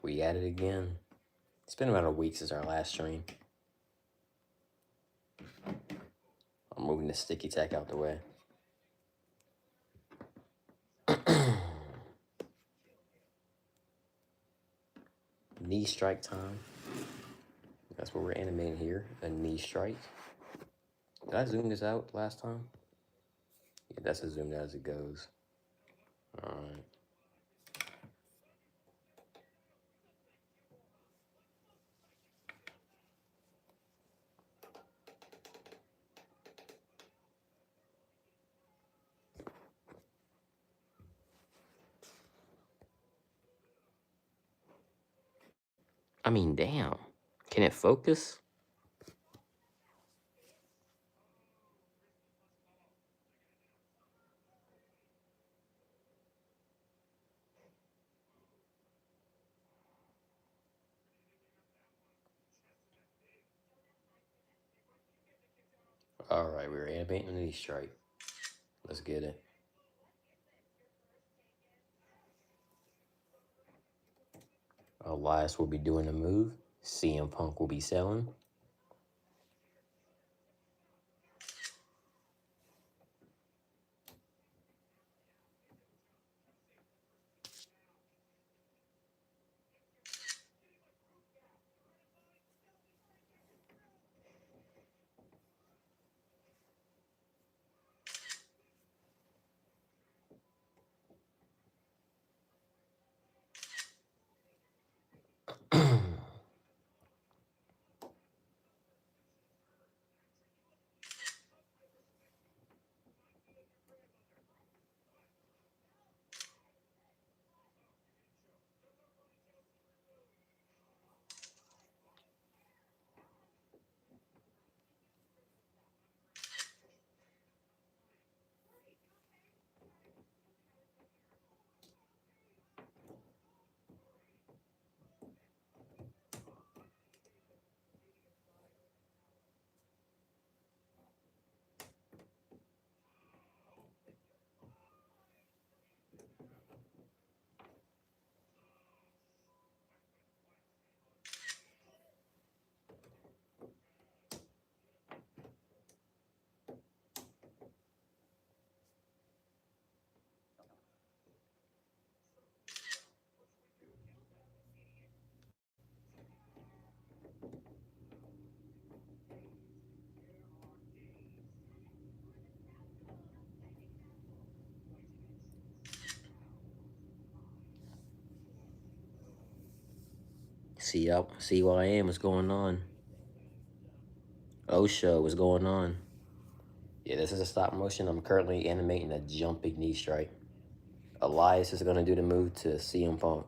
We at it again. It's been about a week since our last stream. I'm moving the sticky tack out the way. Knee strike time. That's what we're animating here, a knee strike. Did I zoom this out last time? Yeah, that's as zoomed out as it goes. All right. I mean, damn. Can it focus? All right, we're animating a knee strike. Let's get it. Elias will be doing a move. CM Punk will be selling. See where I am. What's going on? Osho, what's going on? Yeah, this is a stop motion. I'm currently animating a jumping knee strike. Elias is gonna do the move to CM Punk.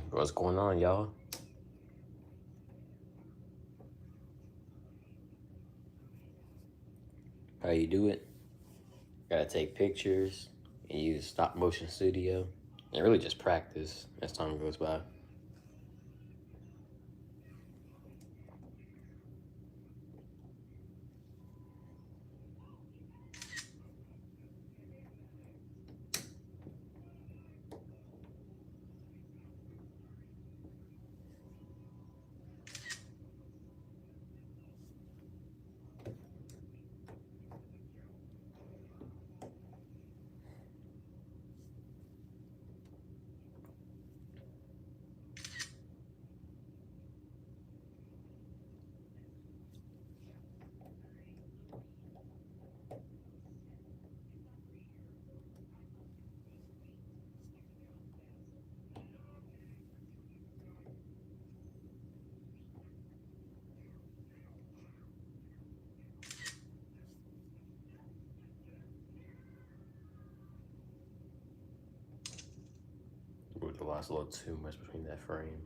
What's going on, y'all? How you do it? Gotta take pictures and use stop motion studio. And really just practice as time goes by. Moved the last a little too much between that frame.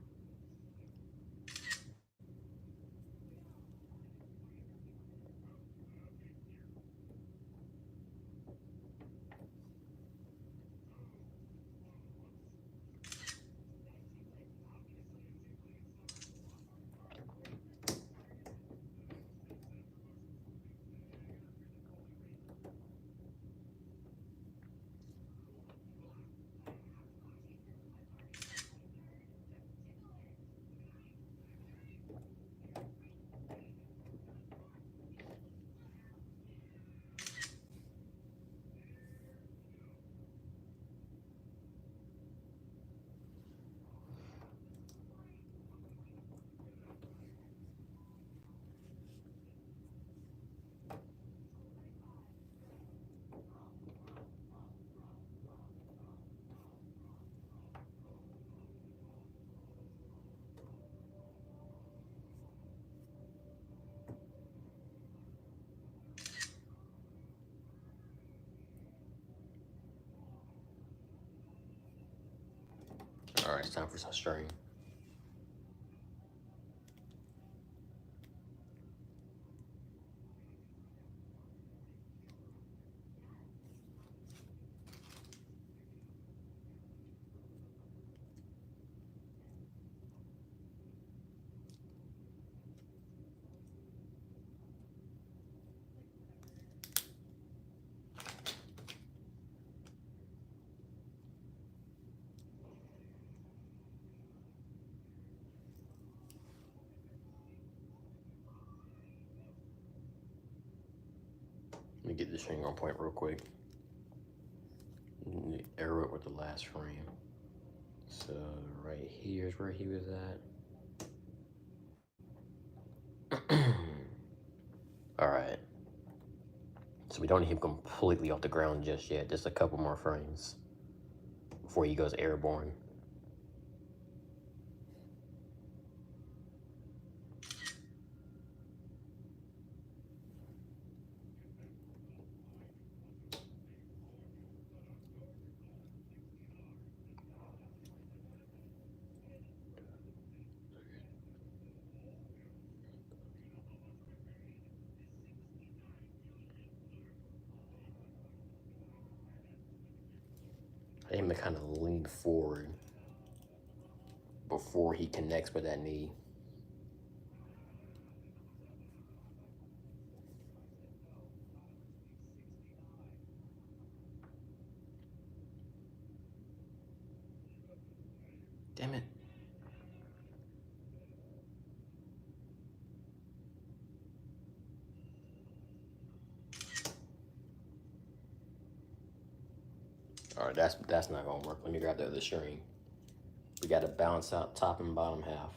it's time for some string. Let me get the string on point real quick. Arrow it with the last frame. So right here is where he was at. All right. So we don't need him completely off the ground just yet. Just a couple more frames before he goes airborne. I need him to kind of lean forward before he connects with that knee. Damn it. All right, that's not gonna work. Let me grab the other string. We gotta balance out top and bottom half.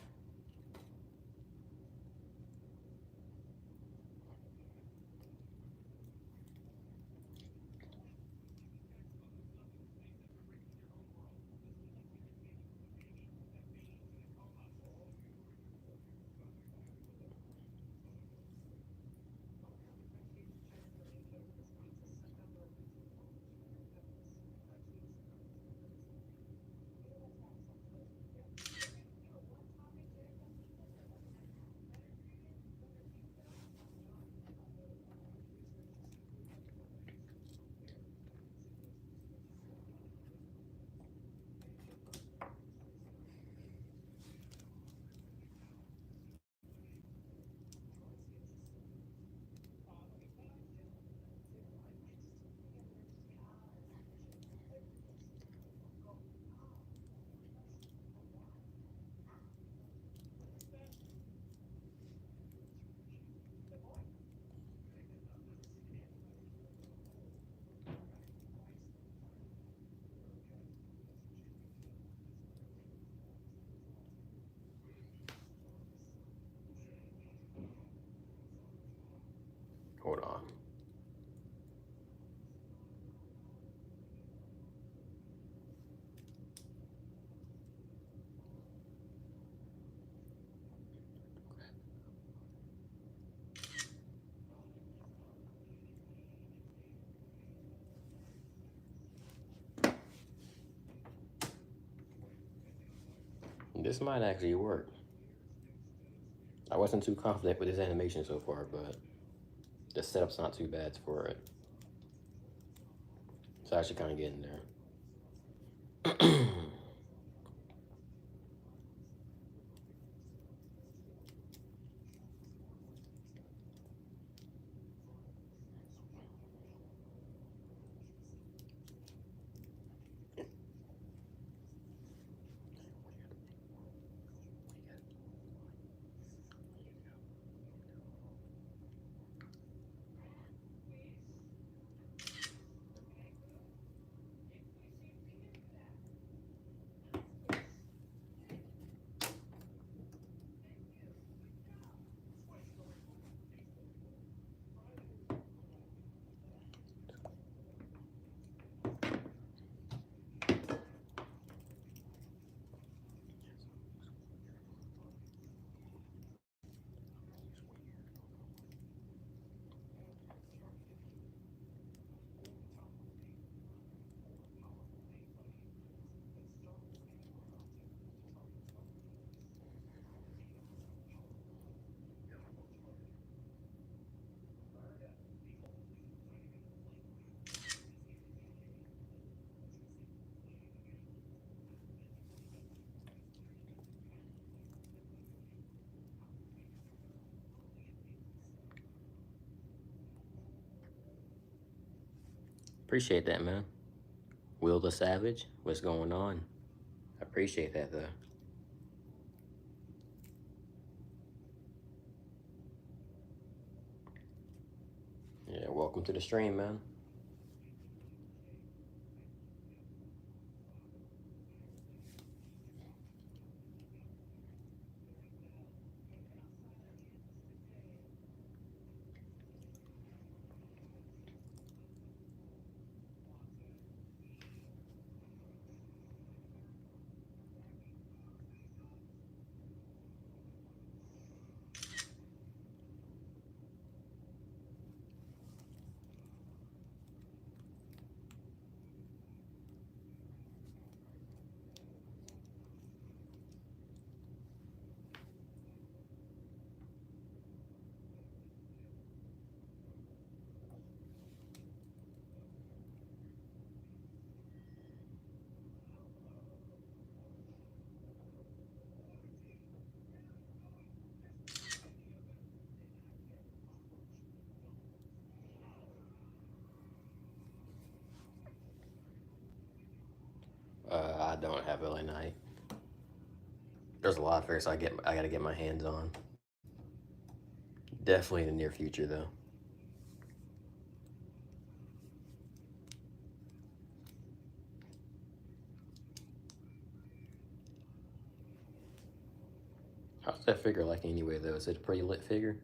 Hold on. This might actually work. I wasn't too confident with this animation so far, but the setup's not too bad for it. It's actually kind of getting there. Appreciate that, man. Will the Savage, what's going on? I appreciate that, though. Yeah, welcome to the stream, man. I don't have LA Knight. There's a lot of figures I gotta get my hands on. Definitely in the near future, though. How's that figure like anyway, though? Is it a pretty lit figure?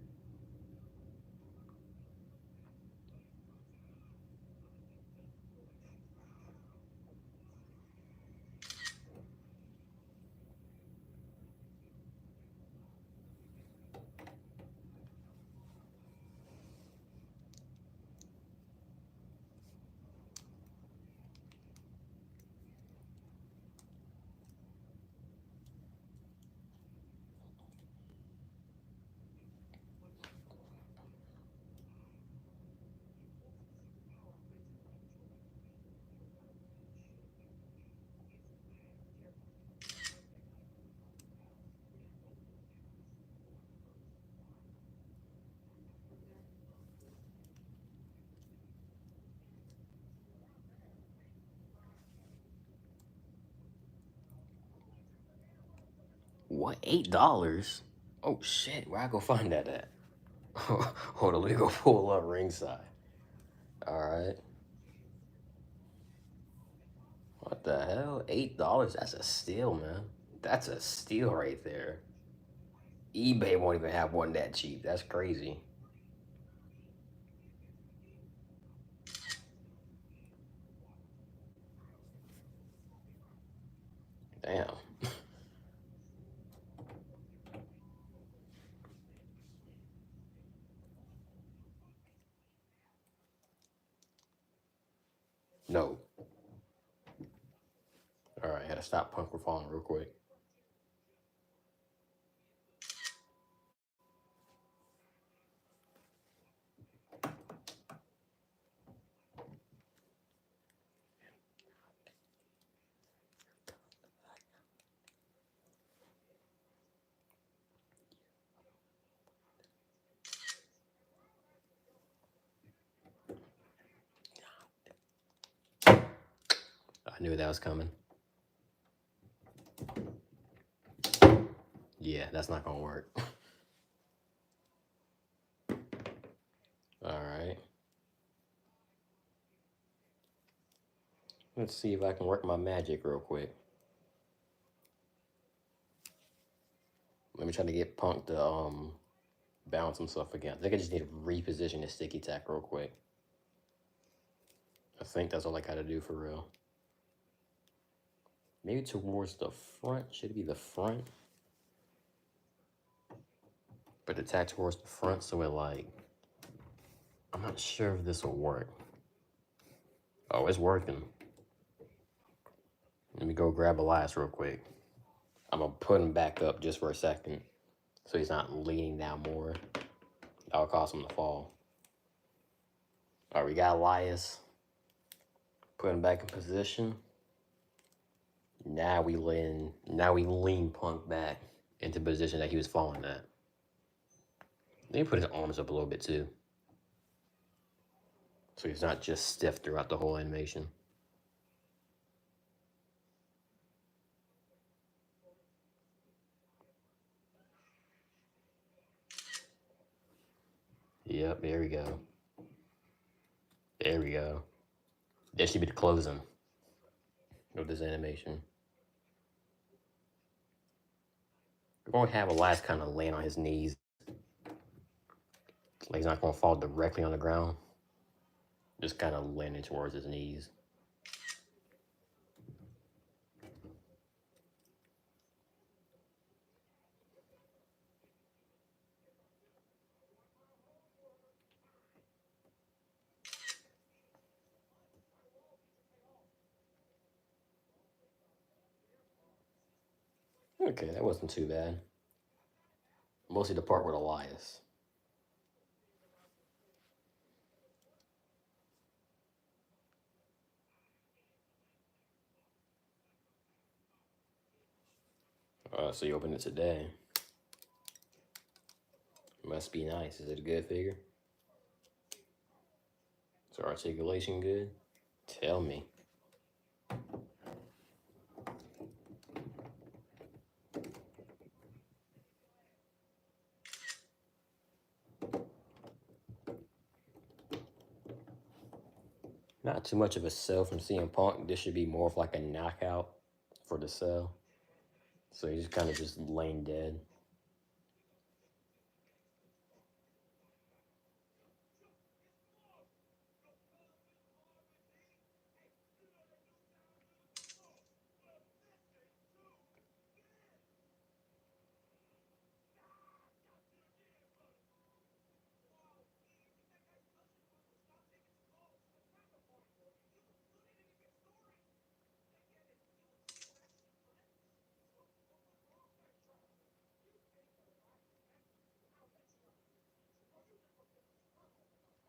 What, $8? Oh shit, where I go find that at? Hold on, let me go pull up ringside. Alright. What the hell? $8? That's a steal, man. That's a steal right there. eBay won't even have one that cheap. That's crazy. Damn. No. Alright, I gotta stop Punk from falling real quick. I knew that was coming. Yeah, that's not gonna work. Alright. Let's see if I can work my magic real quick. Let me try to get Punk to bounce himself again. I think I just need to reposition his sticky tack real quick. I think that's all I gotta do for real. Maybe towards the front. Should it be the front? But the tack towards the front so it like... I'm not sure if this will work. Oh, it's working. Let me go grab Elias real quick. I'm gonna put him back up just for a second so he's not leaning down more. That'll cause him to fall. All right, we got Elias. Put him back in position. Now we lean Punk back into position that he was falling at. Let me put his arms up a little bit too. So he's not just stiff throughout the whole animation. Yep, there we go. There we go. That should be the closing of this animation. We're going to have Elias kind of land on his knees. Like he's not going to fall directly on the ground. Just kind of landing towards his knees. Okay, that wasn't too bad. Mostly the part with Elias. So you opened it today. Must be nice. Is it a good figure? Is the articulation good? Tell me. Not too much of a sell from CM Punk. This should be more of like a knockout for the sell. So he's kind of just laying dead.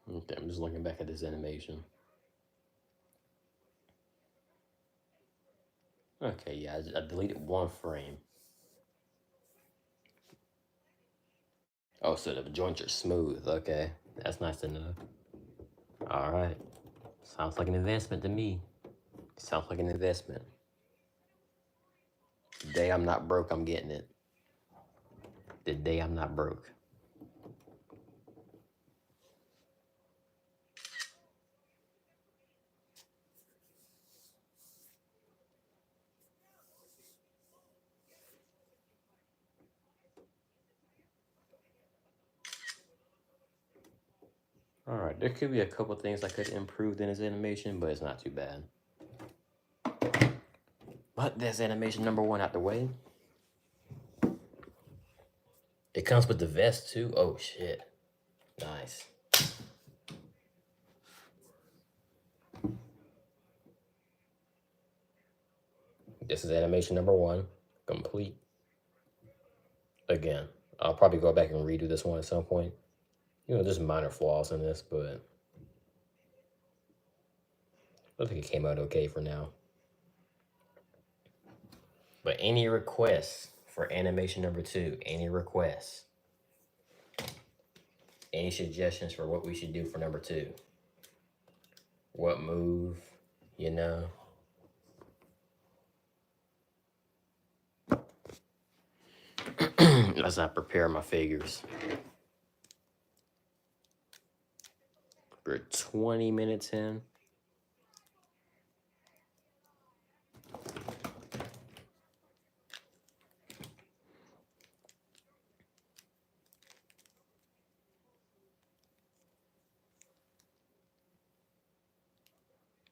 Okay, I'm just looking back at this animation. Okay, yeah, I deleted one frame. Oh, so the joints are smooth. Okay, that's nice to know. All right, sounds like an investment to me. Sounds like an investment. The day I'm not broke, I'm getting it. The day I'm not broke. All right, there could be a couple things I could improve in his animation, but it's not too bad. But that's animation number one out the way. It comes with the vest too. Oh shit. Nice. This is animation number one, complete. Again, I'll probably go back and redo this one at some point. You know, there's minor flaws in this, but I think it came out okay for now. But any requests for animation number two? Any requests? Any suggestions for what we should do for number two? What move, you know? As I prepare my figures. We're 20 minutes in.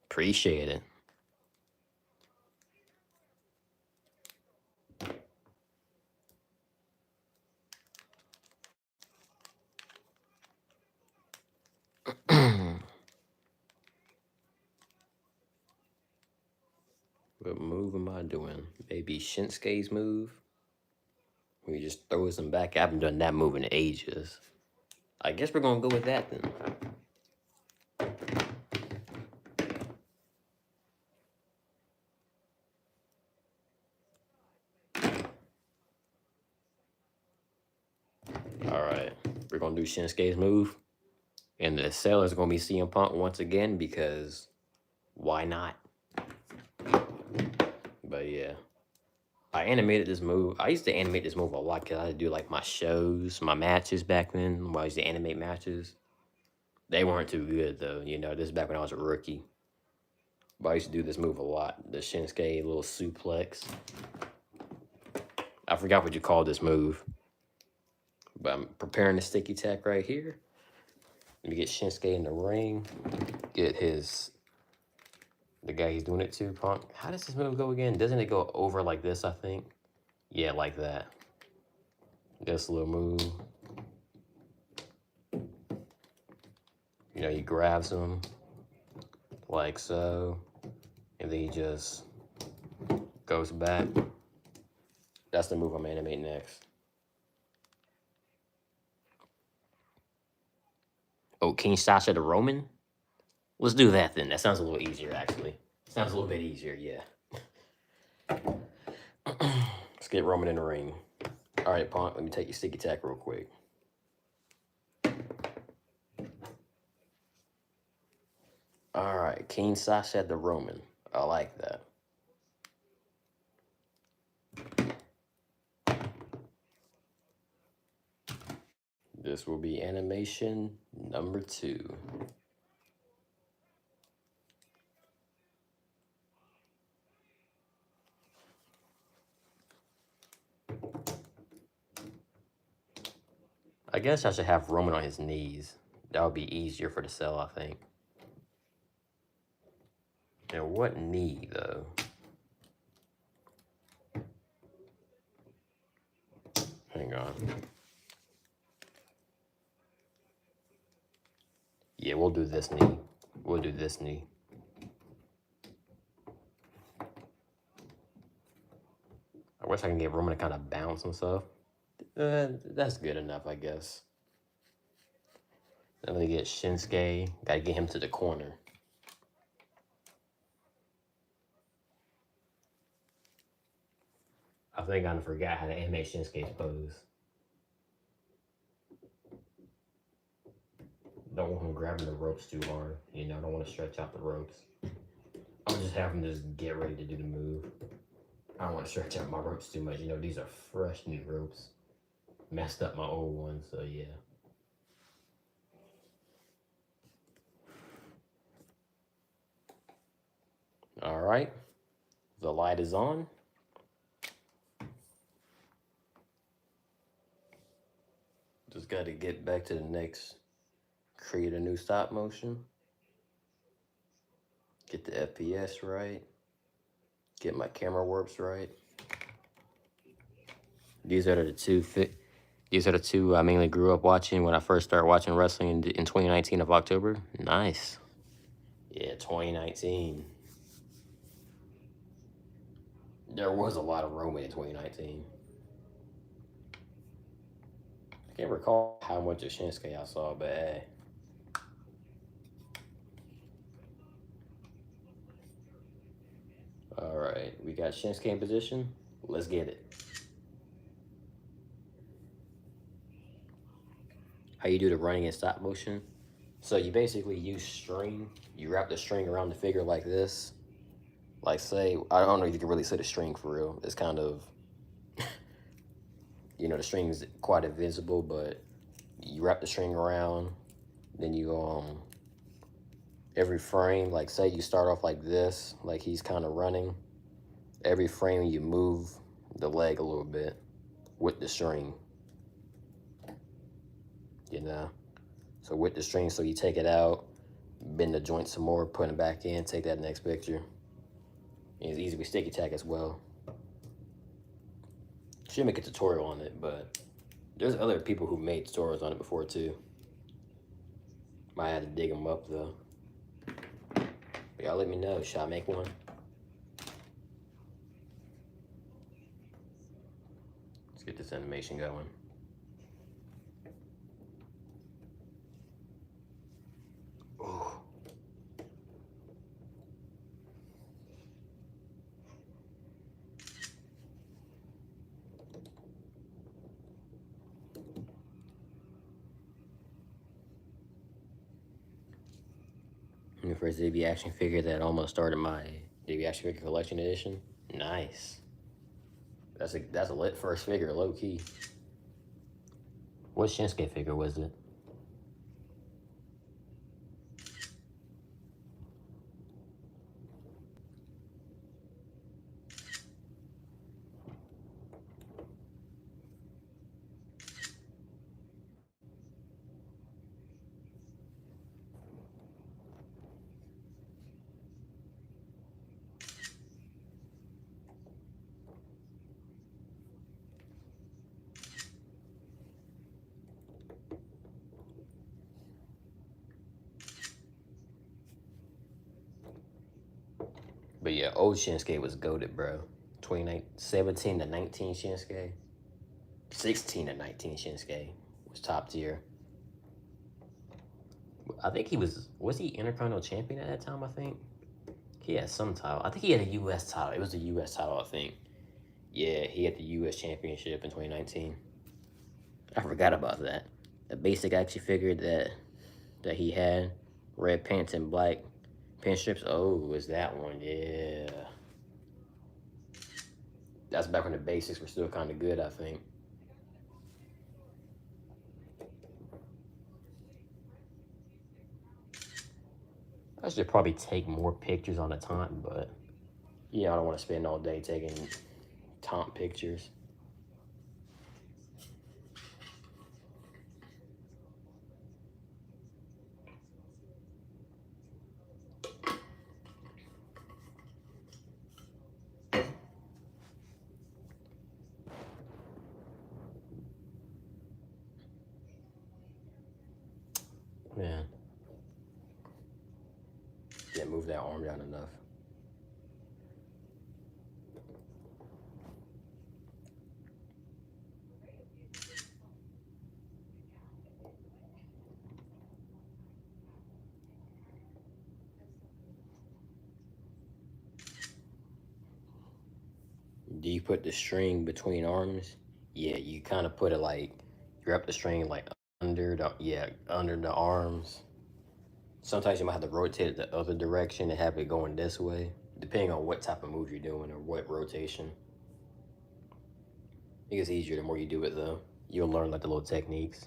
Appreciate it. What move am I doing? Maybe Shinsuke's move? Where he just throws him back. I haven't done that move in ages. I guess we're gonna go with that then. All right, we're gonna do Shinsuke's move. And the seller's gonna be CM Punk once again because why not? But yeah, I animated this move. I used to animate this move a lot because I do like my shows, my matches back then. When I used to animate matches, they weren't too good though. You know, this is back when I was a rookie. But I used to do this move a lot. The Shinsuke little suplex. I forgot what you call this move. But I'm preparing the sticky tack right here. Let me get Shinsuke in the ring. Get the guy he's doing it to, Punk. How does this move go again? Doesn't it go over like this, I think? Yeah, like that. This little move. You know, he grabs him like so. And then he just goes back. That's the move I'm animating next. Oh, King Sasha the Roman? Let's do that then. That sounds a little easier, actually. Sounds a little bit easier, yeah. Let's get Roman in the ring. All right, Punk, let me take your sticky tack real quick. All right, King Sasha the Roman. I like that. This will be animation number 2. I guess I should have Roman on his knees. That would be easier for the cell, I think. And what knee, though? Hang on. Yeah, we'll do this knee. We'll do this knee. I wish I can get Roman to kind of bounce and stuff. That's good enough, I guess. Then we get Shinsuke. Gotta get him to the corner. I think I forgot how to animate Shinsuke's pose. Don't want him grabbing the ropes too hard. You know, I don't want to stretch out the ropes. I'll just have him just get ready to do the move. I don't want to stretch out my ropes too much. You know, these are fresh new ropes. Messed up my old ones, so yeah. All right. The light is on. Just got to get back to the next. Create a new stop motion. Get the FPS right. Get my camera warps right. These are the two I mainly grew up watching when I first started watching wrestling in 2019 of October. Nice. Yeah, 2019. There was a lot of Roman in 2019. I can't recall how much of Shinsuke I saw, but hey. All right, we got Shinsuke in position. Let's get it. How you do the running and stop motion? So you basically use string. You wrap the string around the figure like this. Like say, I don't know if you can really see the string for real. It's kind of, you know, the string is quite invisible, but you wrap the string around, then you, every frame, like say you start off like this, like he's kind of running. Every frame you move the leg a little bit with the string, you know? So with the string, so you take it out, bend the joint some more, put it back in, take that next picture. And it's easy with sticky tack as well. Should make a tutorial on it, but there's other people who made tutorials on it before too. Might have to dig them up though. But y'all let me know, should I make one? Let's get this animation going. Ooh. first Jmg action figure that almost started my Jmg action figure collection edition. Nice. That's a lit first figure, low key. What Shinsuke figure was it? But yeah, old Shinsuke was goated, bro. 17 to 19 Shinsuke. 16 to 19 Shinsuke was top tier. I think was he Intercontinental Champion at that time, I think? He had some title. I think he had a U.S. title. It was a U.S. title, I think. Yeah, he had the U.S. Championship in 2019. I forgot about that. The basic action figure that he had, red pants and black pin strips. Oh, was that one? Yeah. That's back when the basics were still kind of good, I think. I should probably take more pictures on a time, but yeah, I don't want to spend all day taking taunt pictures. Man, didn't move that arm down enough. Do you put the string between arms? Yeah, you kind of put it like, you wrap the string like under the arms. Sometimes you might have to rotate it the other direction and have it going this way, depending on what type of move you're doing or what rotation. It gets easier the more you do it though. You'll learn like the little techniques.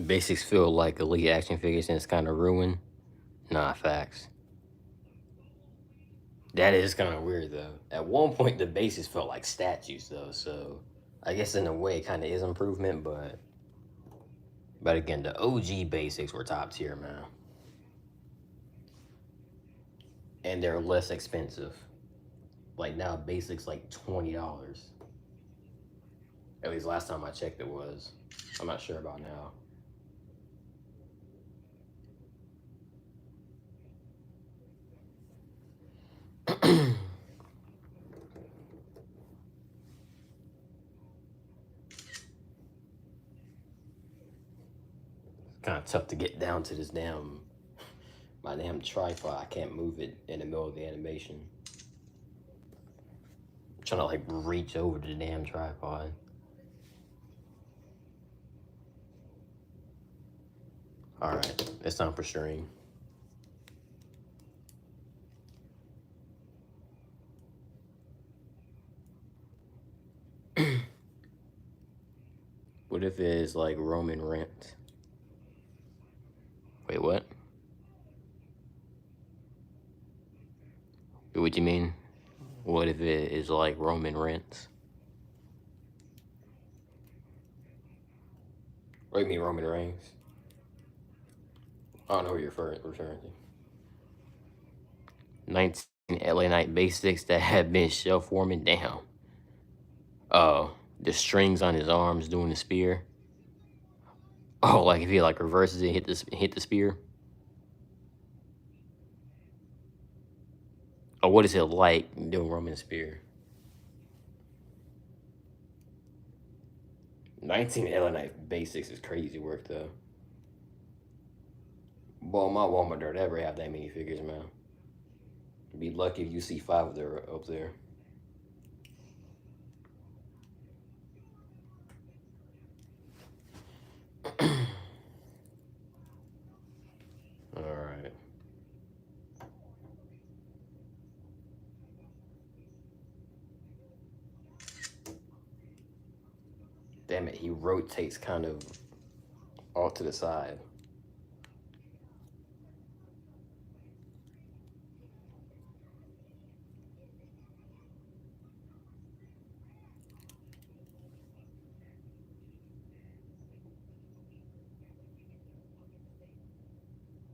Basics feel like elite action figures and it's kind of ruined. Nah, facts. That is kind of weird though. At one point, the basics felt like statues though, so I guess in a way, it kind of is improvement. But again, the OG basics were top tier, man, and they're less expensive. Like now, basics like $20. At least last time I checked, it was. I'm not sure about now. Kind of tough to get down to this my damn tripod. I can't move it in the middle of the animation. I'm trying to like reach over the damn tripod. All right, it's time for stream. What if it's like Roman Reigns? Wait, what? What do you mean? What if it is like Roman Reigns? What do you mean Roman Reigns? I don't know who you're referring to. 19 LA Knight basics that have been shelf warming down. The strings on his arms doing the spear. Oh, like if he like reverses it, hit the spear. Or what is it like doing Roman spear? 19 LA Knight basics is crazy work though. Boy, my Walmart don't ever have that many figures, man. Be lucky if you see 5 of them up there. Damn it, he rotates kind of off to the side.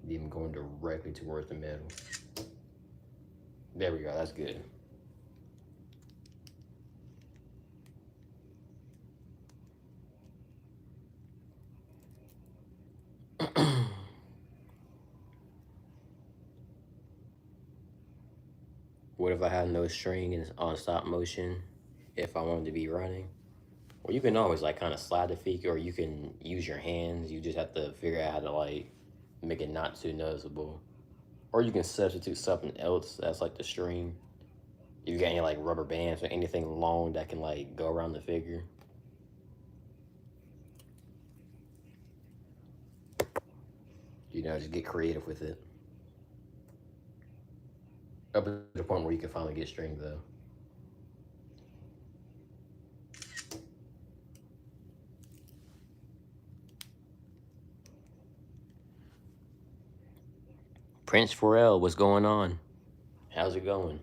Even going directly towards the middle. There we go, that's good. What if I had no string and it's on stop motion if I wanted to be running? Well, you can always like kind of slide the figure, or you can use your hands. You just have to figure out how to like make it not too noticeable. Or you can substitute something else that's like the string. If you got any like rubber bands or anything long that can like go around the figure. You know, just get creative with it. Up to the point where you can finally get string though. Prince Pharrell, what's going on? How's it going?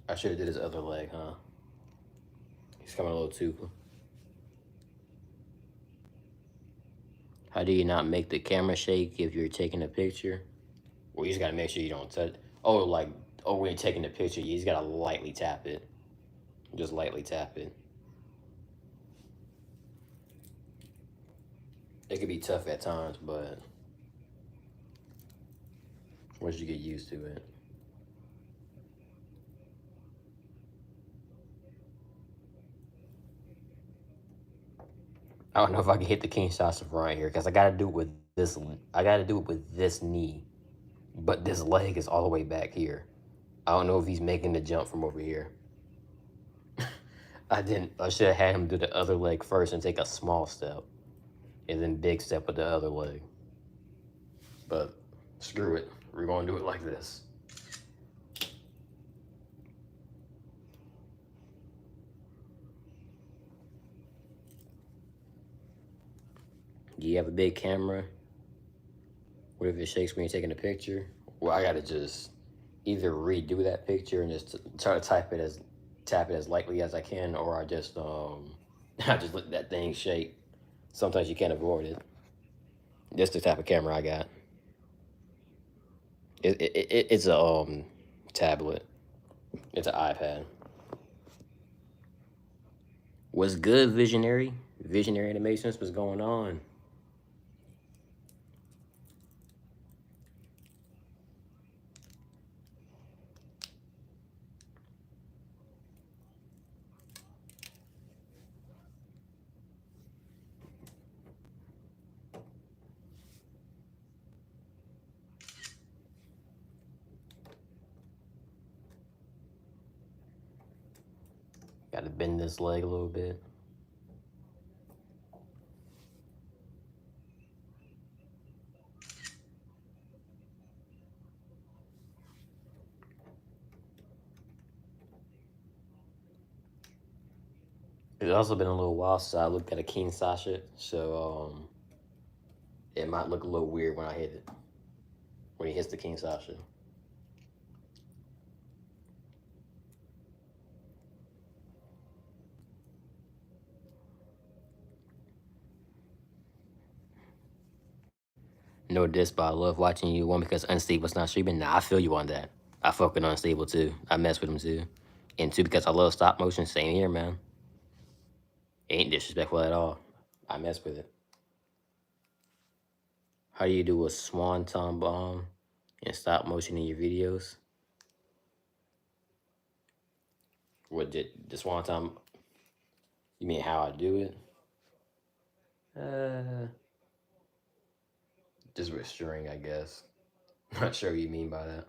I should have did his other leg, huh? He's coming a little too. How do you not make the camera shake if you're taking a picture? Well, you just gotta make sure you don't touch. Oh, like, oh, when you're taking the picture, you just gotta lightly tap it. Just lightly tap it. It could be tough at times, but once you get used to it. I don't know if I can hit the Kinshasa from right here because I gotta do it with this. I gotta do it with this knee, but this leg is all the way back here. I don't know if he's making the jump from over here. I didn't. I should have had him do the other leg first and take a small step, and then big step with the other leg. But screw it. We're gonna do it like this. Do you have a big camera? What if it shakes when you're taking a picture? Well, I gotta just either redo that picture and just try to tap it as lightly as I can, or I just I just let that thing shake. Sometimes you can't avoid it. That's the type of camera I got. It's a tablet. It's an iPad. What's good, Visionary? Visionary Animations, what's going on? Got to bend this leg a little bit. It's also been a little while since I looked at a King Sasha, so it might look a little weird when I hit it. When he hits the King Sasha. No diss, but I love watching you. One, because Unstable's not streaming. Nah, I feel you on that. I fuck with Unstable too. I mess with him too. And two, because I love stop motion. Same here, man. Ain't disrespectful at all. I mess with it. How do you do a swanton bomb and stop motion in your videos? What did the swanton? You mean how I do it? Just with string, I guess. Not sure what you mean by that.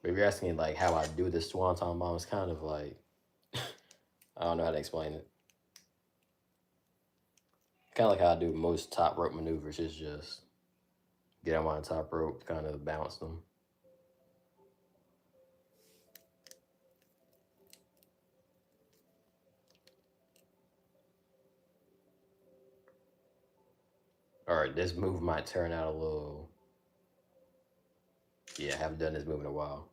But if you're asking like how I do the swanton bomb, it's kind of like I don't know how to explain it. Kind of like how I do most top rope maneuvers. It's just get them on the top rope, kind of bounce them. All right, this move might turn out a little. Yeah, I haven't done this move in a while.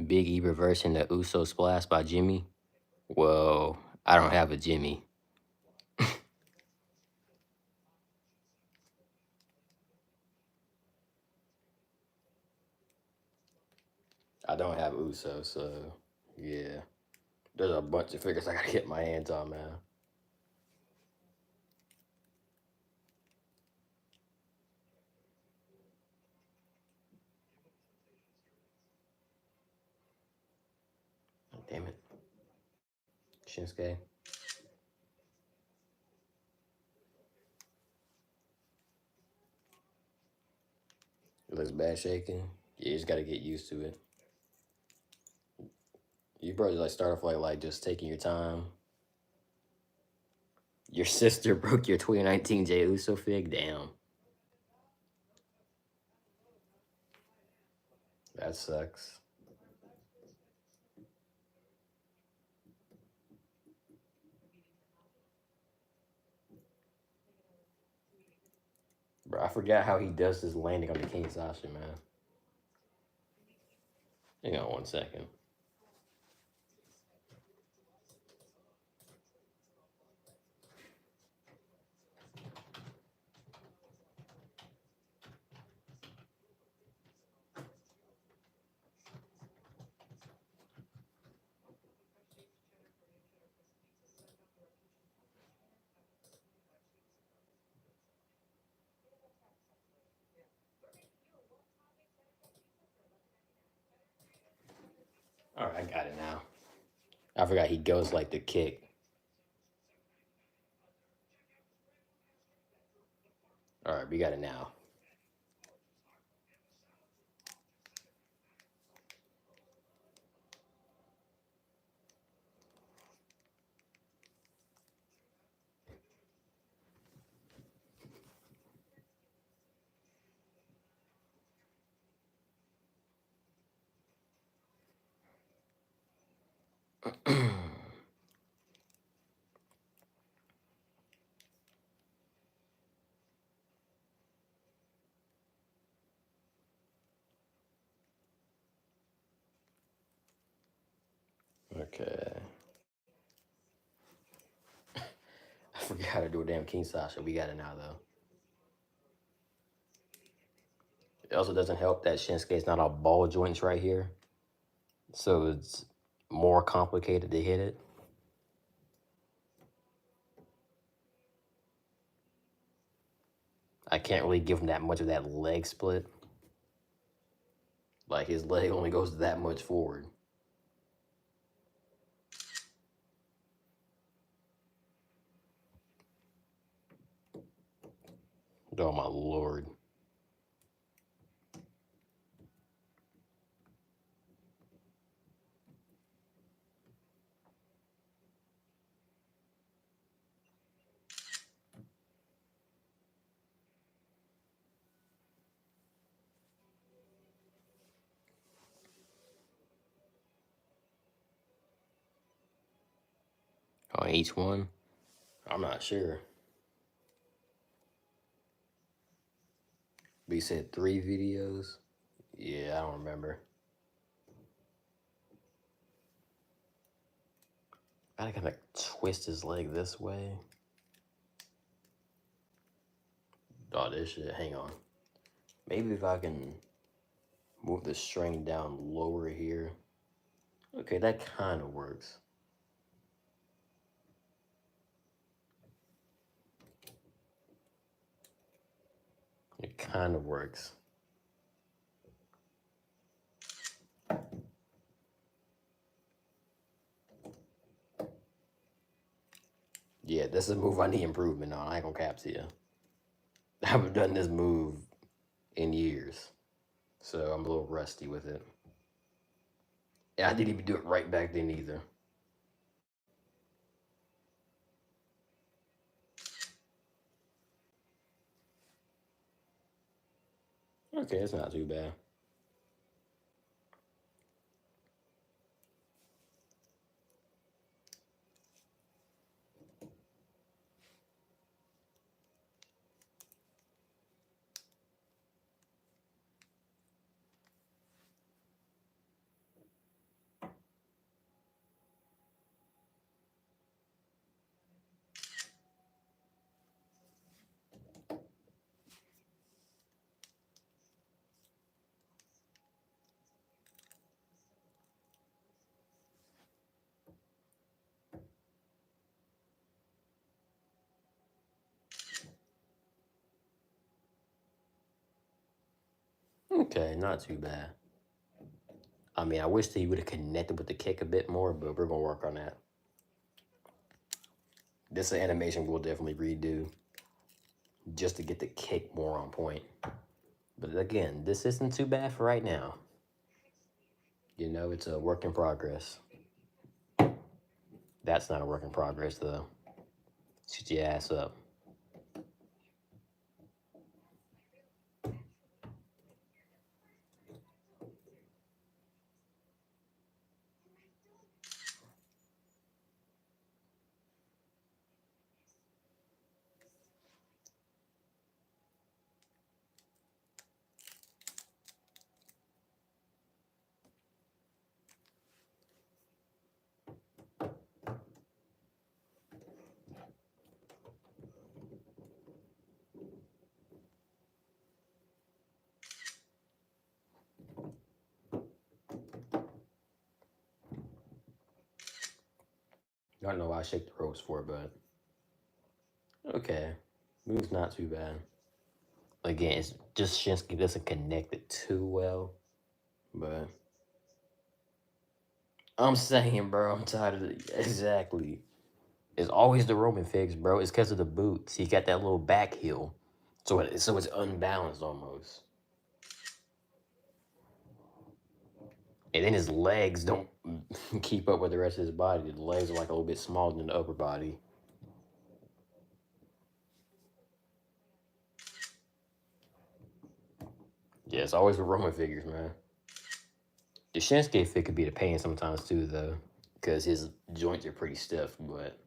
Big E reversing the Uso splash by Jimmy. Well, I don't have a Jimmy. I don't have Uso, so yeah. There's a bunch of figures I gotta get my hands on, man. Damn it. Shinsuke. It looks bad shaking. Yeah, you just gotta get used to it. You probably like start off like just taking your time. Your sister broke your 2019 Jey Uso fig? Damn. That sucks. Bro, I forgot how he does this landing on the King Sasha, man. Hang on 1 second. All right, I got it now. I forgot he goes like the kick. All right, we got it now. Okay. I forgot how to do a damn King Sasha. We got it now, though. It also doesn't help that Shinsuke's not all ball joints right here. So it's more complicated to hit it. I can't really give him that much of that leg split. Like his leg only goes that much forward. Oh my lord. On each one? I'm not sure. We said 3 videos? Yeah, I don't remember. I gotta twist his leg this way. Oh, this shit, hang on. Maybe if I can move the string down lower here. Okay, that kind of works. It kind of works. Yeah, this is a move I need improvement on. I ain't gonna cap to you. I haven't done this move in years, so I'm a little rusty with it. Yeah, I didn't even do it right back then either. Okay, it's not too bad. Okay, not too bad. I mean, I wish that he would have connected with the kick a bit more, but we're gonna work on that. This animation we'll definitely redo just to get the kick more on point. But again, this isn't too bad for right now. You know, it's a work in progress. That's not a work in progress though. Shut your ass up. I don't know why I shake the ropes for, but okay. Move's not too bad. Again, it's just Shinsky doesn't connect it too well, but I'm saying, bro, I'm tired of it. Exactly. It's always the Roman figs, bro. It's because of the boots. He got that little back heel, so it's unbalanced almost. And then his legs don't keep up with the rest of his body. The legs are like a little bit smaller than the upper body. Yeah, it's always with Roman figures, man. The Shinsuke fit could be the pain sometimes too, though, because his joints are pretty stiff, but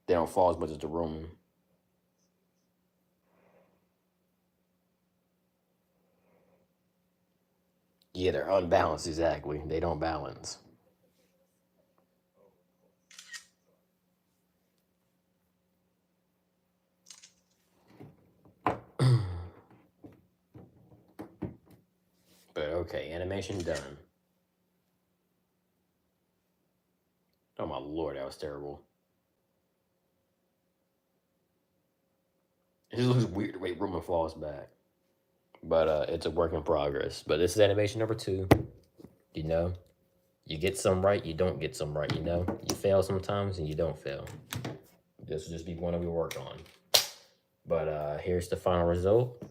they don't fall as much as the Roman. Yeah, they're unbalanced, exactly. They don't balance. But okay, animation done. Oh my lord, that was terrible. It looks weird the way Roman falls back. But it's a work in progress. But this is animation number 2. You know, you get some right, you don't get some right. You know, you fail sometimes and you don't fail. This will just be one that we work on. But here's the final result.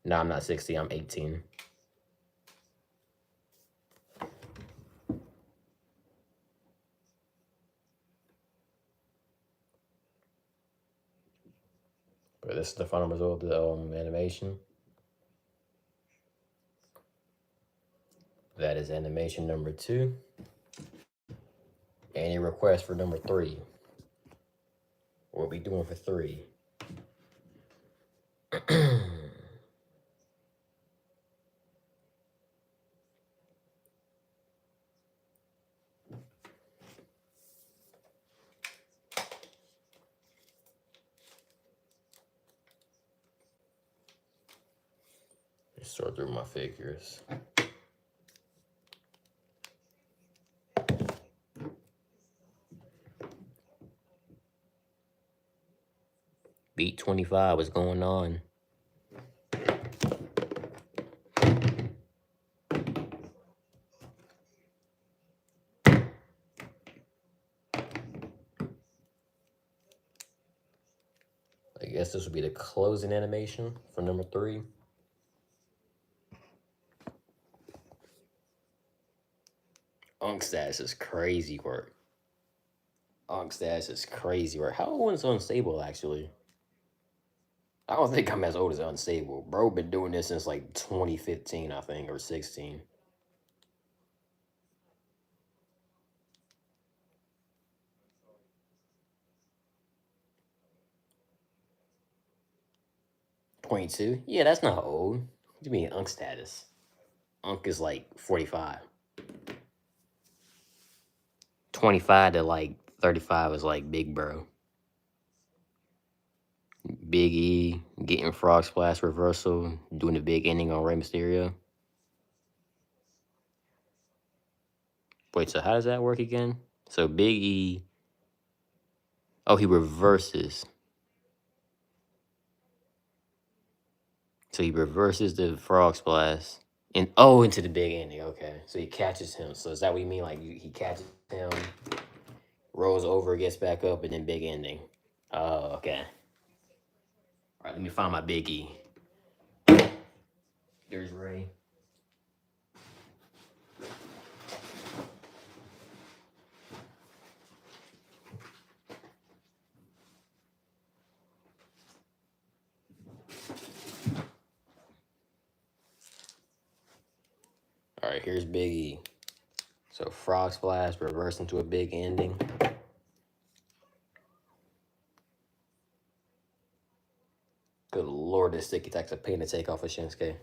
No, I'm not 60. I'm 18. But this is the final result of the animation. That is animation number 2. Any requests for number 3? What we doing for 3? Let's sort through my figures. Beat 25, what's going on? I guess this would be the closing animation for number 3. Unk status is crazy work. Unk status is crazy work. How old is Unstable, actually? I don't think I'm as old as Unstable. Bro been doing this since like 2015, I think, or 16. .2? Yeah, that's not old. What do you mean Unk status? Unk is like 45. 25 to like 35 is like big bro. Big E, getting Frog Splash reversal, doing the big ending on Rey Mysterio. Wait, so how does that work again? So Big E, oh, he reverses. So he reverses the Frog Splash. And oh, into the big ending. Okay, so he catches him. So is that what you mean? Like he catches him, rolls over, gets back up, and then big ending. Oh, okay. All right, let me find my Big E. There's Ray. All right, here's Big E. So Frog Splash, reverse into a big ending. Good lord, this sticky attack's a pain to take off of Shinsuke.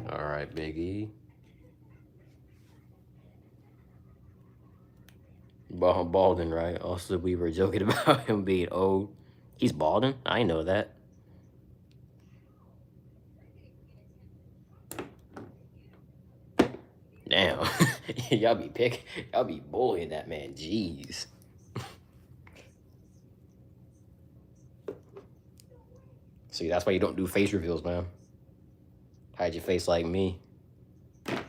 All right, Big E. Balding, right? Also, we were joking about him being old. He's balding? I know that. Damn. Y'all be bullying that man. Jeez. See, that's why you don't do face reveals, man. Hide your face like me. But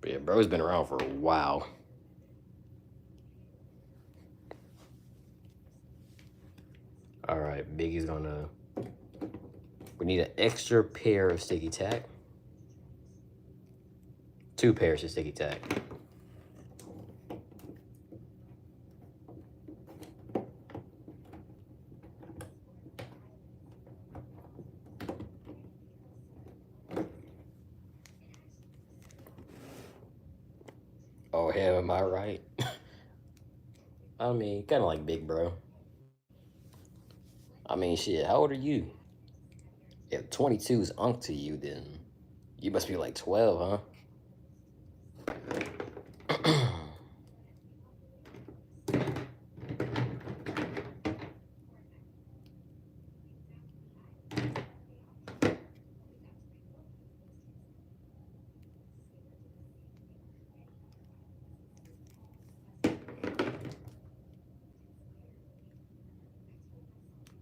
yeah, bro's been around for a while. All right, Biggie's gonna. We need an extra pair of sticky tack. 2 pairs of sticky tack. Oh, hell, am I right? I mean, kind of like big bro. I mean, shit, how old are you? If 22 is unk to you, then you must be like 12, huh?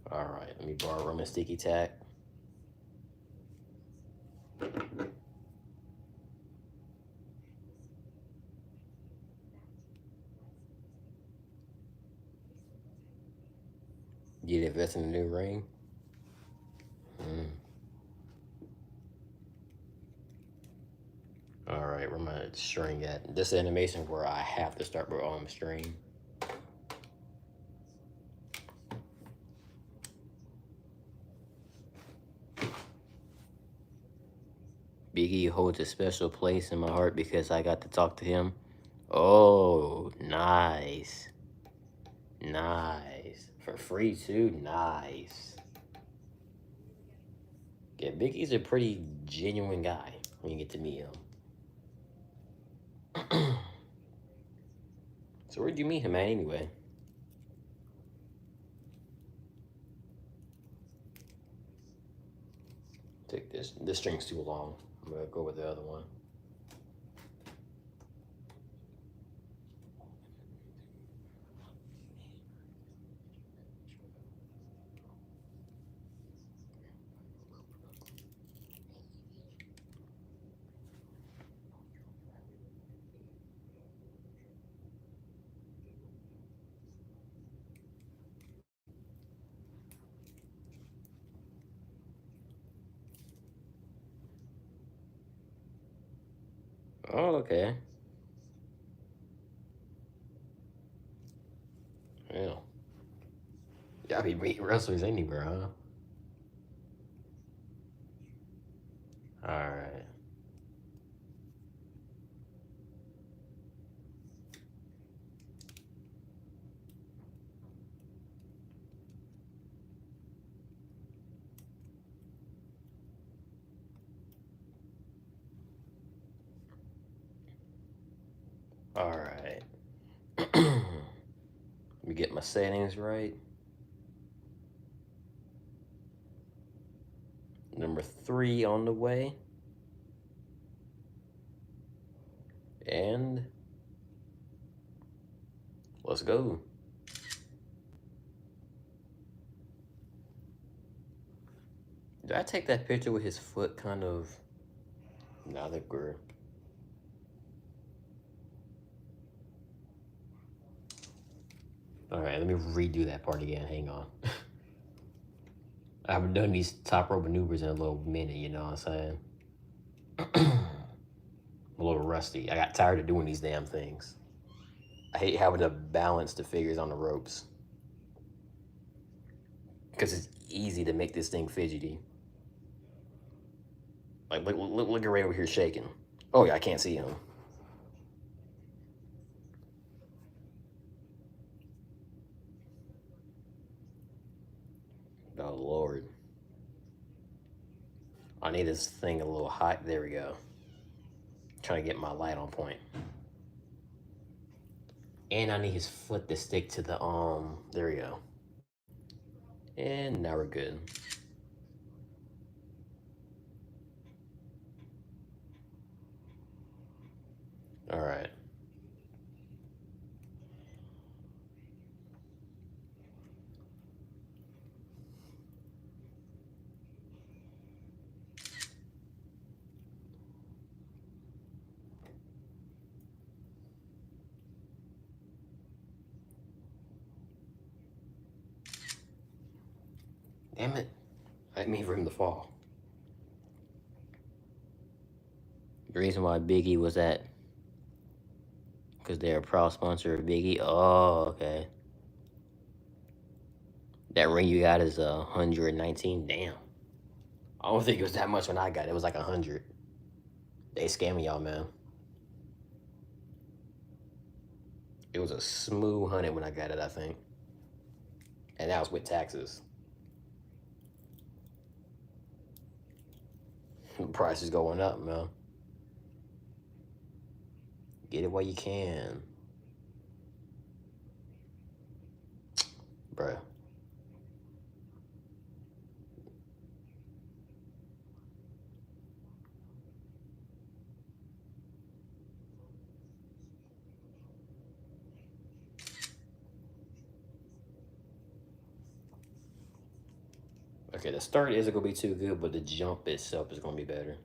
All right, let me borrow Roman sticky tack. Get invest in a new ring. All right, where my string at? This animation where I have to start with string. Biggie holds a special place in my heart because I got to talk to him. Oh, nice. Nice. For free, too. Nice. Yeah, Biggie's a pretty genuine guy when you get to meet him. So where'd you meet him at anyway? Take this. This string's too long. I'm gonna go with the other one. Oh, okay. Yeah. Y'all be meeting wrestlers anywhere, huh? Alright. Alright. Let me get my settings right. Number 3 on the way. And let's go. Did I take that picture with his foot kind of... Now that we're... Alright, let me redo that part again. Hang on. I haven't done these top rope maneuvers in a little minute, you know what I'm saying? I'm a little rusty. I got tired of doing these damn things. I hate having to balance the figures on the ropes. Because it's easy to make this thing fidgety. Like, look at Ray over here shaking. Oh, yeah, I can't see him. Oh, Lord. I need this thing a little hot. There we go. Trying to get my light on point. And I need his foot to stick to the, there we go. And now we're good. All right. Damn it. I didn't mean for him to fall. The reason why Biggie was at, because they're a proud sponsor of Biggie. Oh, okay. That ring you got is 119. Damn. I don't think it was that much when I got it. It was like 100. They scamming y'all, man. It was a smooth 100 when I got it, I think. And that was with taxes. The price is going up, man. Get it while you can. Bruh. Okay, the start isn't going to be too good, but the jump itself is going to be better.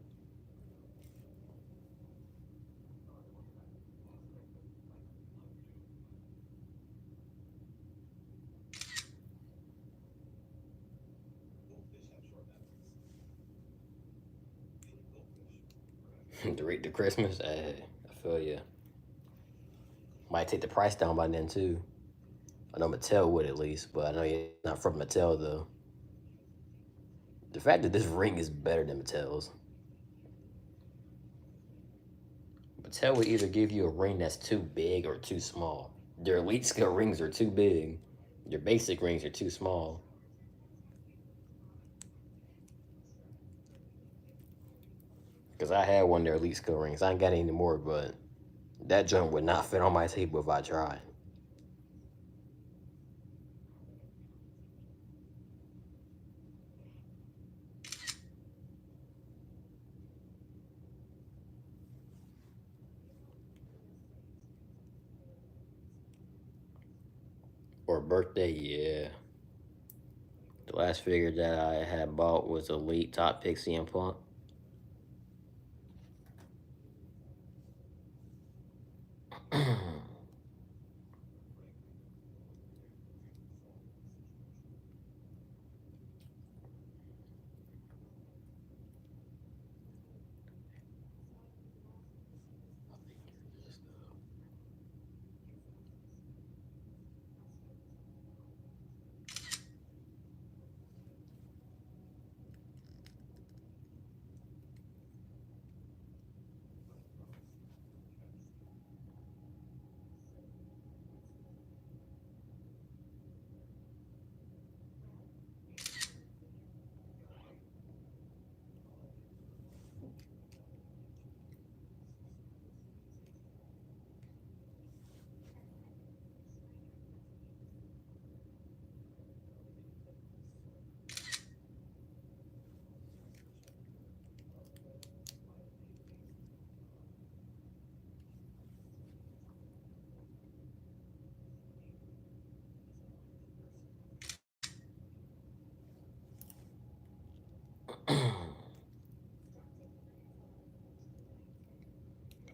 The Christmas, hey, I feel you. Might take the price down by then, too. I know Mattel would at least, but I know you're not from Mattel, though. The fact that this ring is better than Mattel's. Mattel will either give you a ring that's too big or too small. Their elite scale rings are too big. Their basic rings are too small. Because I had one of their elite scale rings. I ain't got any more, but that joint would not fit on my table if I tried. Or birthday, yeah. The last figure that I had bought was Elite Top Pixie and Punk.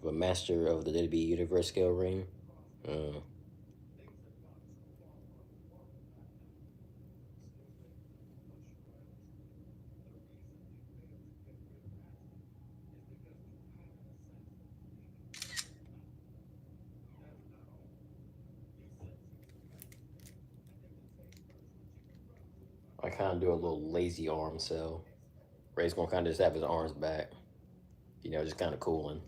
A master of the WWE Universe scale ring. Uh, I kind of do a little lazy arm sell. Ray's gonna kind of just have his arms back. You know, just kind of cooling.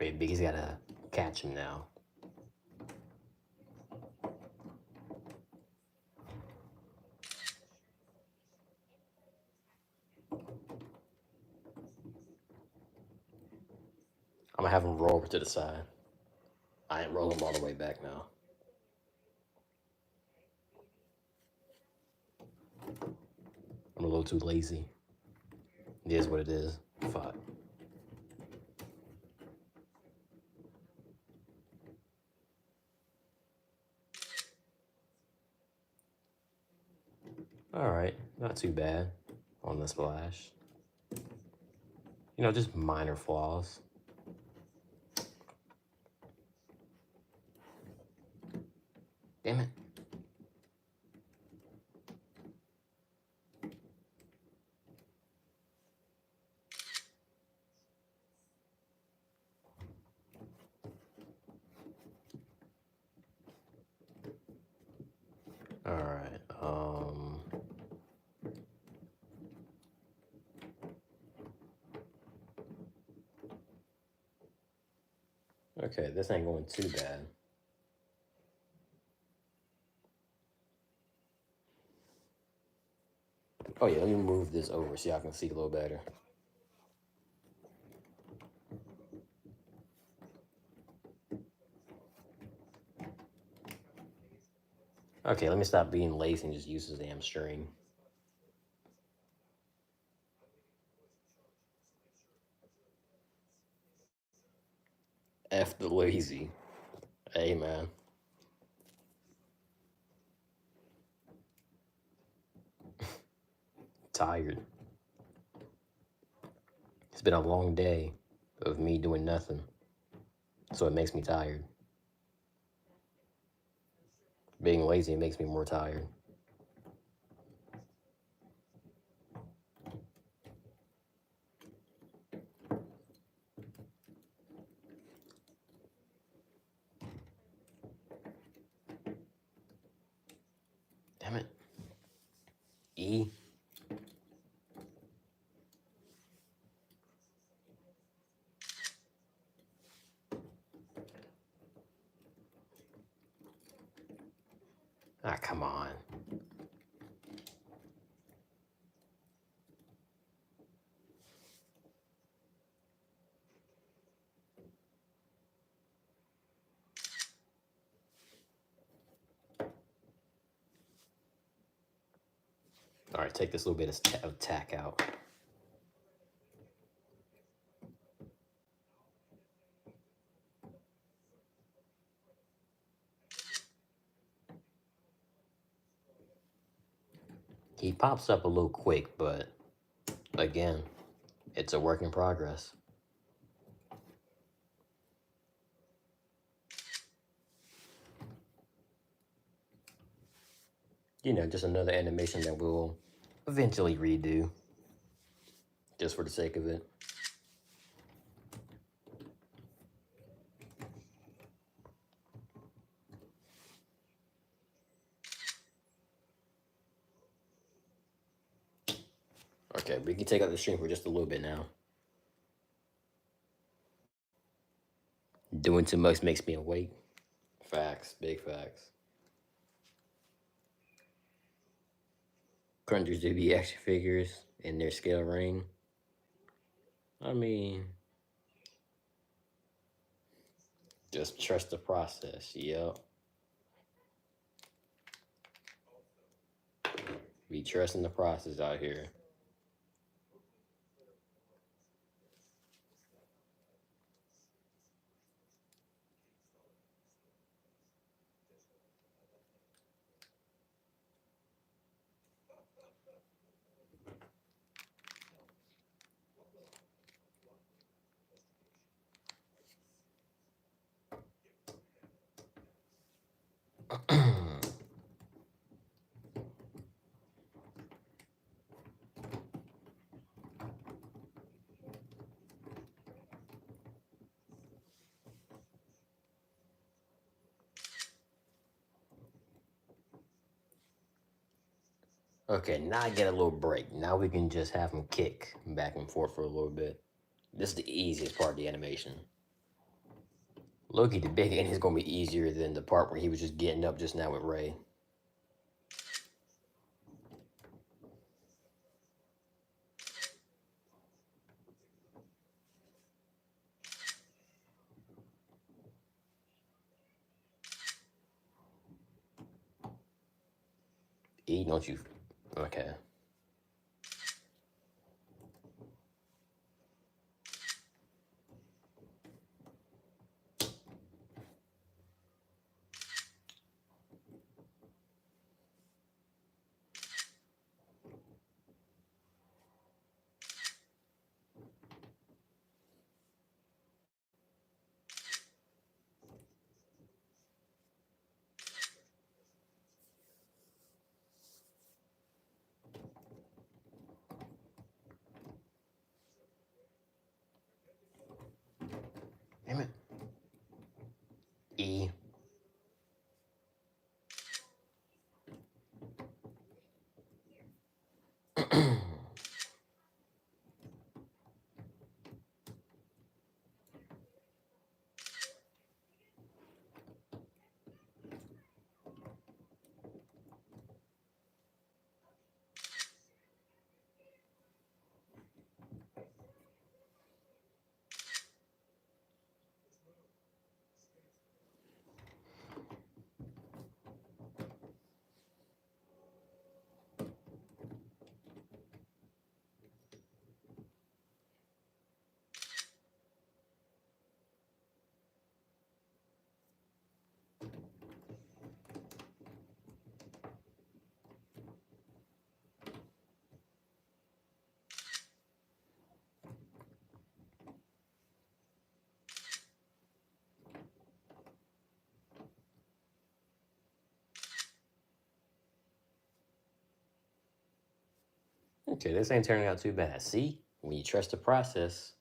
Ray Biggie's gotta catch him now. I'm gonna have him roll over to the side. I ain't rolling him all the way back now. I'm a little too lazy. It is what it is. Fuck. All right, not too bad on the splash. You know, just minor flaws. Damn it. Okay, this ain't going too bad. Oh yeah, let me move this over so y'all can see a little better. Okay, let me stop being lazy and just use the damn string. F the lazy. Hey, man. Tired. It's been a long day of me doing nothing, so it makes me tired. Being lazy makes me more tired. Damn it. E. Ah, come on. All right, take this little bit of tack out. He pops up a little quick, but again, it's a work in progress. You know, just another animation that we'll eventually redo, just for the sake of it. Okay, we can take out the stream for just a little bit now. Doing too much makes me awake. Facts, big facts. Crunchers do be action figures in their scale ring. I mean, just trust the process. Yep. Be trusting the process out here. Okay, now I get a little break. Now we can just have him kick back and forth for a little bit. This is the easiest part of the animation. Loki, the big end is going to be easier than the part where he was just getting up just now with Ray. E, don't you? Okay. Damn it. E. Okay, this ain't turning out too bad. See? When you trust the process.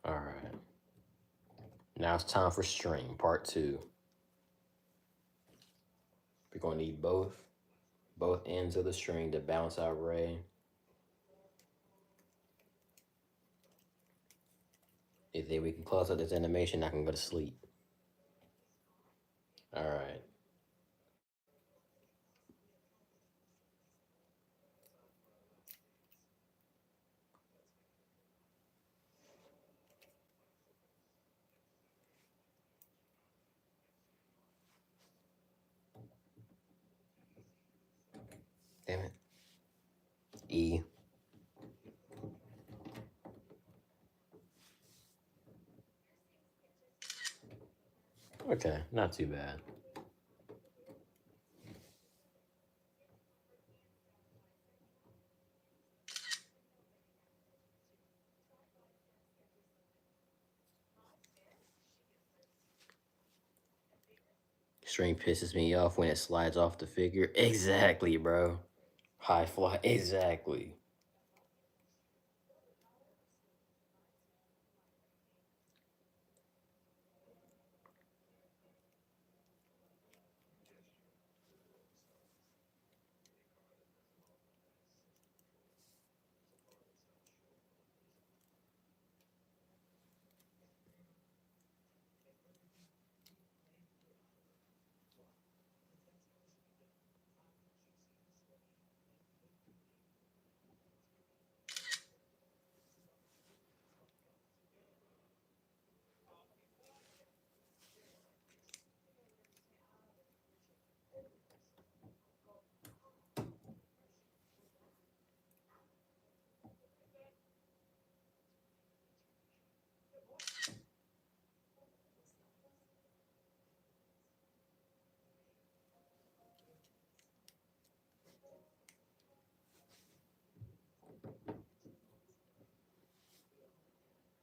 All right. Now it's time for string, part 2. We're gonna need both ends of the string to balance our ray. And then we can close out this animation. I can go to sleep. All right. Damn it. E. Okay, not too bad. String pisses me off when it slides off the figure. Exactly, bro. High fly. Exactly.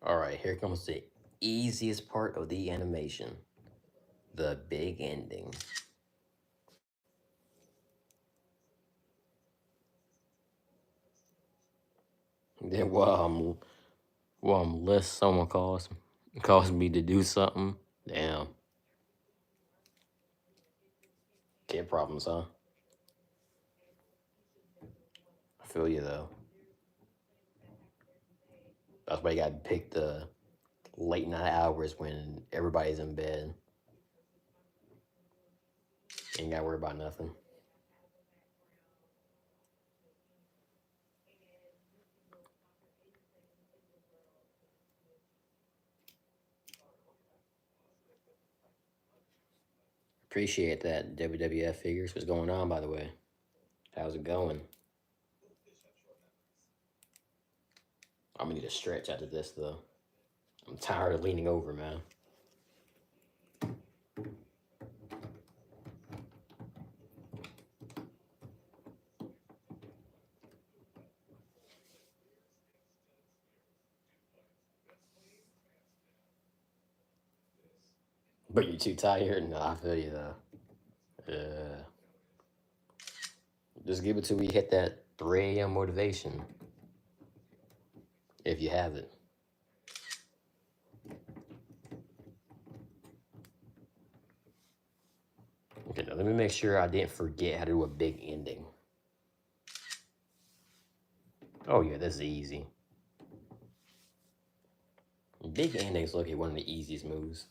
All right, here comes the easiest part of the animation. The big ending. Then while I'm less someone calls me to do something. Damn. Kid problems, huh? I feel you though. That's why you gotta pick the late night hours when everybody's in bed. Ain't gotta worry about nothing. Appreciate that, WWF figures. What's going on, by the way? How's it going? I'm gonna need a stretch after this, though. I'm tired of leaning over, man. But you're too tired? No, I feel you, though. Yeah. Just give it till we hit that 3 a.m. motivation, if you have it. Okay, now let me make sure I didn't forget how to do a big ending. Oh yeah, this is easy. Big endings look like one of the easiest moves,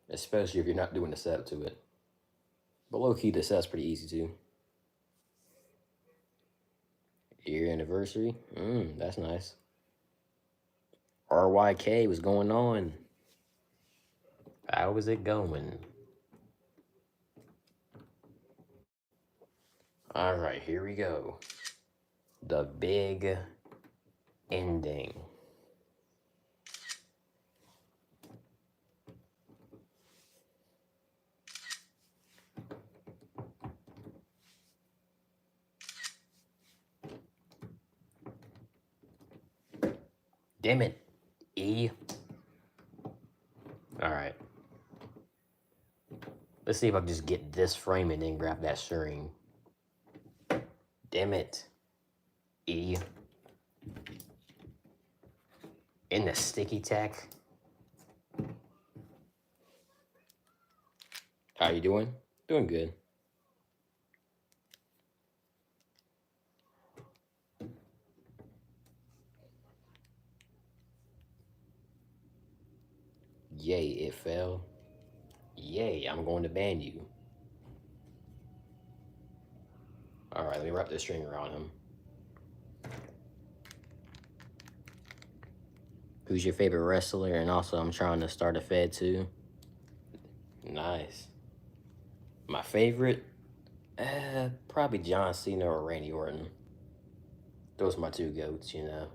especially if you're not doing the setup to it. But low key, the setup's pretty easy too. Year anniversary, that's nice. RYK, what's going on? How is it going? All right, here we go. The big ending. Damn it. E. Let's see if I can just get this frame and then grab that string. Damn it. E. In the sticky tack. How you doing? Doing good. Yay, it fell. Yay, I'm going to ban you. Alright, let me wrap this string around him. Who's your favorite wrestler? And also, I'm trying to start a Fed too. Nice. My favorite? Probably John Cena or Randy Orton. Those are my two goats, you know.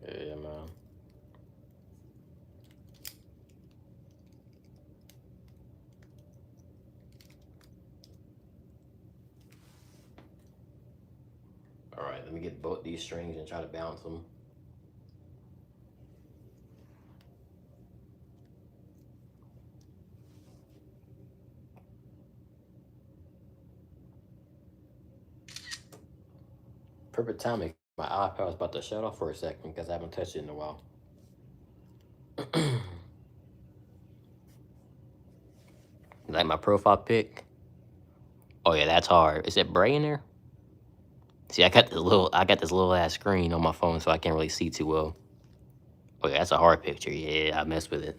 Yeah, man. Alright, let me get both these strings and try to bounce them. Perfect timing. My iPad was about to shut off for a second because I haven't touched it in a while. Like my profile pic. Oh yeah, that's hard. Is it Bray in there? See, I got this little ass screen on my phone, so I can't really see too well. Oh yeah, that's a hard picture. Yeah, I messed with it.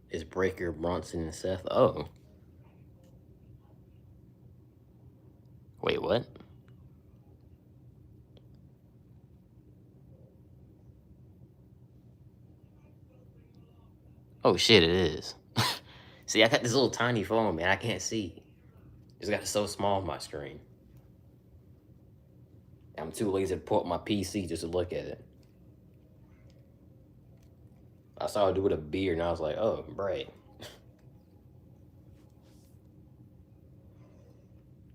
It's Breaker, Bronson, and Seth. Oh. Wait, what? Oh shit, it is. See, I got this little tiny phone, man. I can't see. It's got it so small on my screen. I'm too lazy to pull up my PC just to look at it. I saw it do with a beard, and I was like, oh, Bray.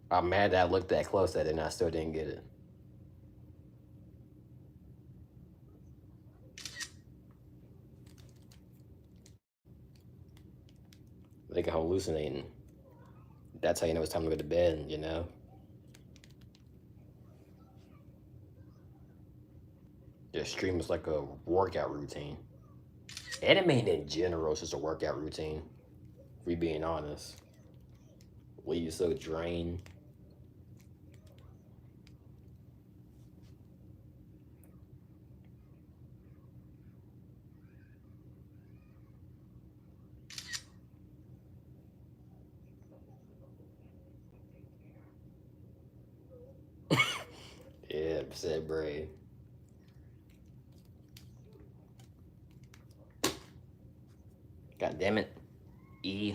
I'm mad that I looked that close at it, and I still didn't get it. I think I'm hallucinating. That's how you know it's time to go to bed, you know? Your stream is like a workout routine. Animating in general is just a workout routine, if we being honest. Leave you so drained. Yeah, said Bray. God damn it. E.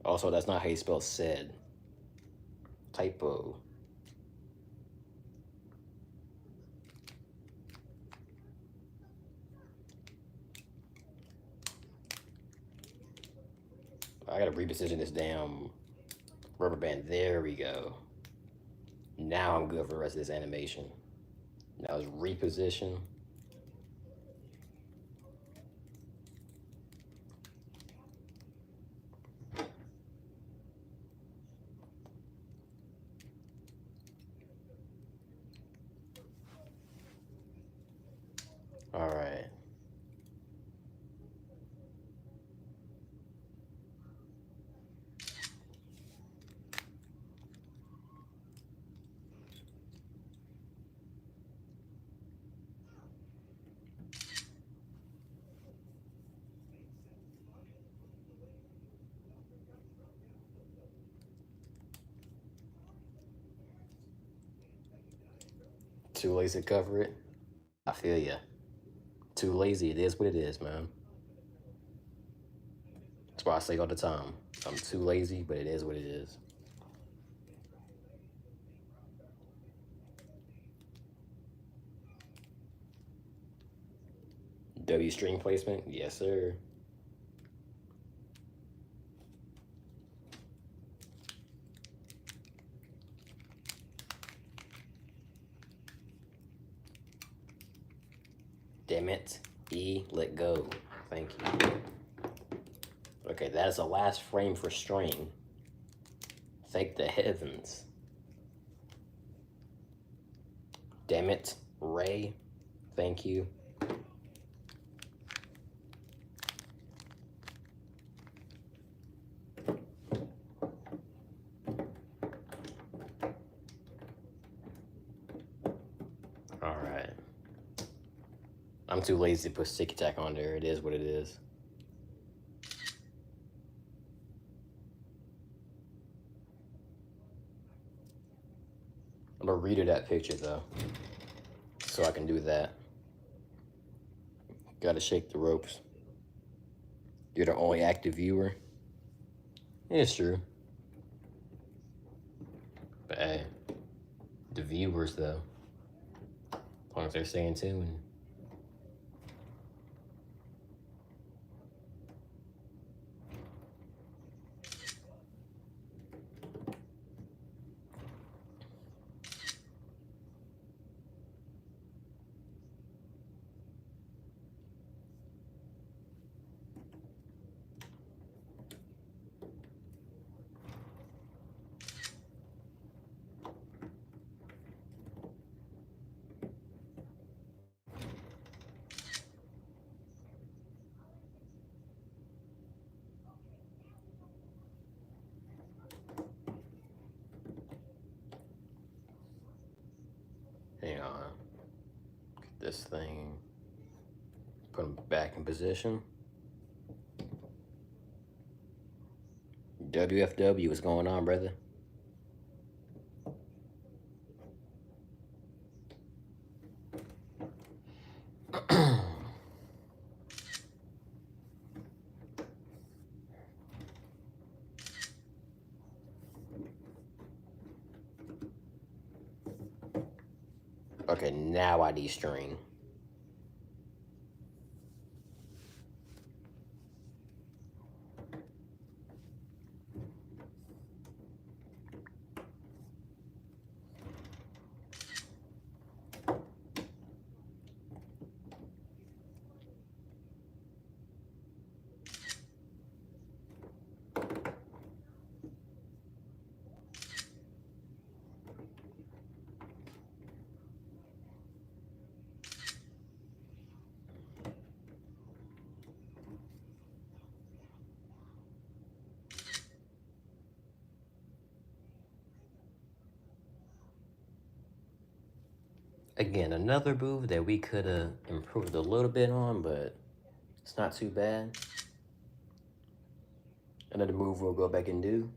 Also, that's not how you spell said. Typo. I gotta reposition this damn rubber band. There we go. Now I'm good for the rest of this animation. Now it's reposition. All right. Too lazy to cover it. I feel ya. Too lazy. It is what it is, man. That's why I say all the time. I'm too lazy, but it is what it is. W string placement? Yes, sir. Damn it. E, let go. Thank you. Okay, that is the last frame for string. Thank the heavens. Damn it. Ray. Thank you. All right. I'm too lazy to put sticky tack on there. It is what it is. I'm gonna redo that picture though, so I can do that. Gotta shake the ropes. You're the only active viewer. It's true. But hey, the viewers though, as long as they're staying tuned. Hang on. Get this thing. Put them back in position. WFW, what's going on, brother? Okay, now I de-string. Again, another move that we could have improved a little bit on, but it's not too bad. Another move we'll go back and do.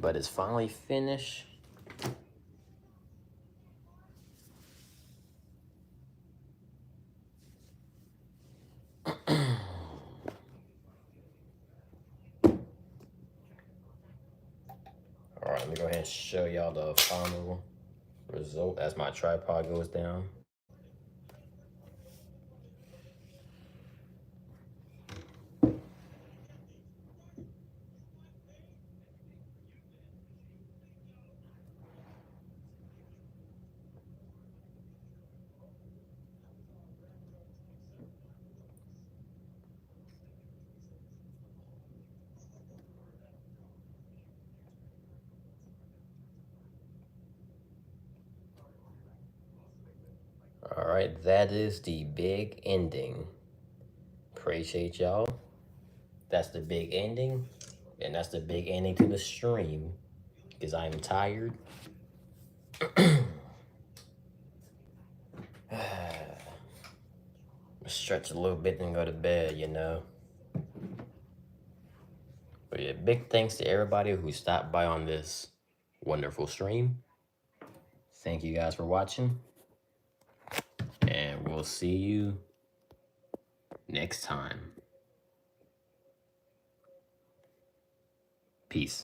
But it's finally finished. All right, let me go ahead and show y'all the final result as my tripod goes down. right, that is the big ending. Appreciate y'all. That's the big ending. And that's the big ending to the stream. Because I am tired. Stretch a little bit and go to bed, you know. But yeah, big thanks to everybody who stopped by on this wonderful stream. Thank you guys for watching. And we'll see you next time. Peace.